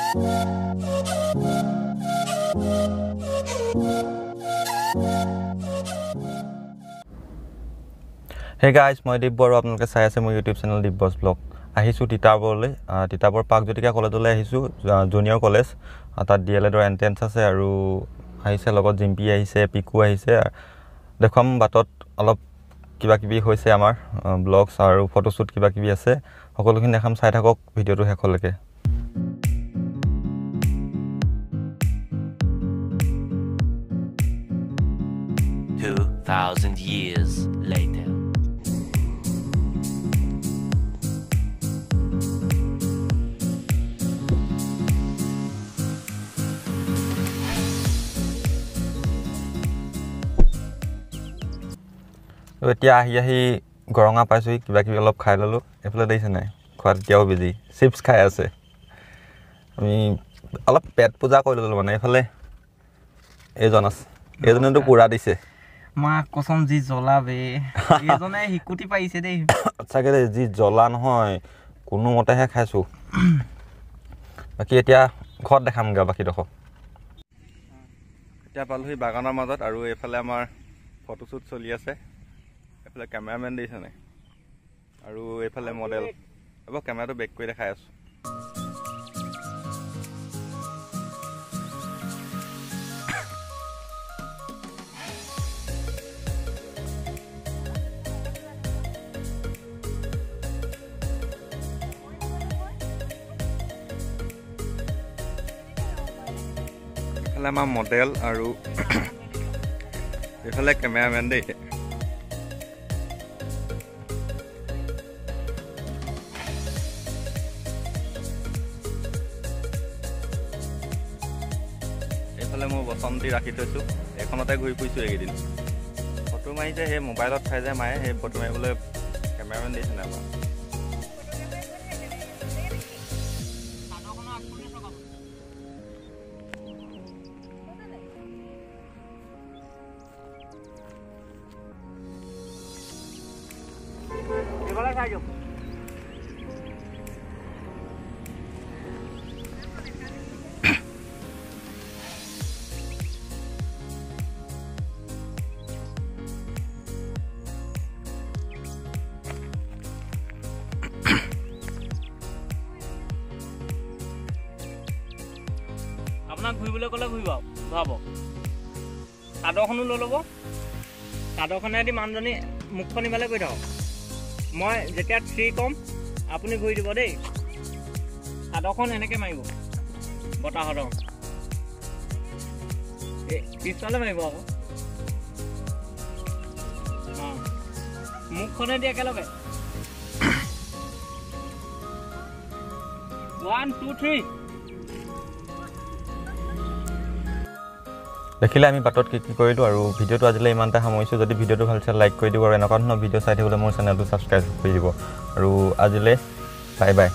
Hey guys, মই দিব্যৰ আপোনালোকে চাই আছে মোৰ YouTube চেনেল দিব্যস ব্লগ আহিছো তিতাবৰলৈ তিতাবৰ পাক জটিকা কলেজলৈ আহিছো জুনিয়ৰ কলেজ তাত ডিএলএডৰ এন্ট্ৰেন্স আছে আৰু আহিছে লগত জিম্পি আহিছে পিকু আহিছে দেখম বাটত অলপ কিবা কিবি হৈছে আমাৰ ব্লগছ আৰু ফটোশুট কিবা কিবি আছে সকলোখিনি দেখাম চাই থাকক ভিডিওটো শেষলৈকে 2,000 years later. এতিয়া আহি গৰঙা পাইছো কিবা কিবি অলপ খাই ললো এফালে দেইছে নাই খোৱা এতিয়াও বিজি চিপছ খাই আছে আমি অলপ পেট পূজা কৰি ললো মানে এফালে এজনেতো পুৰা দিছে মা কসম জি জ্বলা বে এজনে হিকুটি পাইছে দেই চাগে জি জ্বলা নহয় কোনো মতেহে খাইছো বাকি এতিয়া ঘৰত দেখামগা বাকি দেখো এতিয়া পালহি বাগানৰ মাজত আৰু এফালে আমাৰ ফটোশুট চলি আছে এফালে ক্যামেৰাম্যান দিছে নাই আৰু এফালে মডেল अब ক্যামেৰাটো বেক কৰি দেখাই আছো এফালে আমাৰ মডেল আৰু এফালে ক্যামেৰাম্যান দেই এফালে মই বসন্তি ৰাখি থৈছো এখনতে ঘূৰি ফুৰিছো এইদিন ফটো মাৰিছে হে মোবাইলত চাই যায় মায়ে হে ফটো মাৰিবলৈ ক্যামেৰাম্যান দিছে না আমাৰ এবাৰে খাই যাও আপোনাক ঘুৰিবলৈ ক'লে ঘুৰিব ভাব চাদৰখনো লৈ ল'ব চাদৰখনেদি মানুহজনী মুখখন ইফালে গৈ থাকক মই যেতিয়া 3 কম আপুনি ঘুৰি দিব দেই চাদৰখন এনেকে মাৰিব বতাহৰ পিছফালে মাৰিব আকৌ মুখখনেদি একেলগে 1 2 3 দেখিলে আমি বাটত কি কৰিলো আৰু ভিডিওটো আজিলৈ ইমানটা সামৰিছো যদি ভিডিওটো ভাল লাগিছে লাইক কৰি দিব আৰু এনেকুৱা ধৰণৰ ভিডিও চাই থাকিবলৈ মোৰ চেনেলটো সাবস্ক্ৰাইব কৰি দিব আৰু আজিলৈ বাই বাই